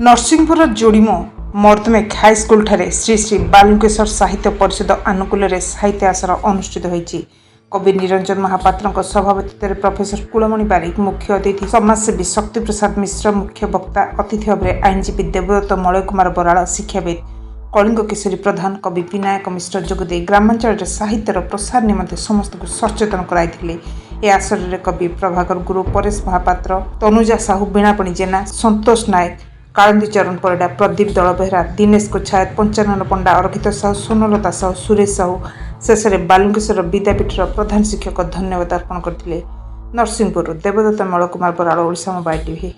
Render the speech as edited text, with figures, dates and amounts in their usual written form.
Narsinghpur जोड़ीमो मर्दमेघ high school Shri Shri Balukeshwar साहित्य परिषद आनुकूल्य साहित्य आसर अनुष्ठित होती। कवि निरंजन महापात्र सभापति प्रोफेसर कुलमणि बारिक मुख्य अतिथि समाजसेवी शक्ति प्रसाद मिश्र मुख्य वक्ता अतिथि भाव में आईनजीवी देवदत्त मलय कुमार बराड़ शिक्षाविद कलिंग केशरी प्रधान कवि विनायक मिश्र जोगदे ग्रामांचल साहित्यर प्रसार निमंते समस्त को सचेतन कराइथिले। ए आसर में कवि प्रभाकर गुरु परेश महापात्र तनुजा साहू बीणापणी जेना संतोष नायक कालंदी चरण परिडा प्रदीप दल बेहरा दिनेश कोछायत पंचानन पंडा अरखित साहू सोनलता साहू सुरेश साहू शेष में बालुकेश्वर विद्यापीठर प्रधान शिक्षक धन्यवाद अर्पण करते। Narsinghpur Devdutt Malay Kumar Barad Odisha mobile TV.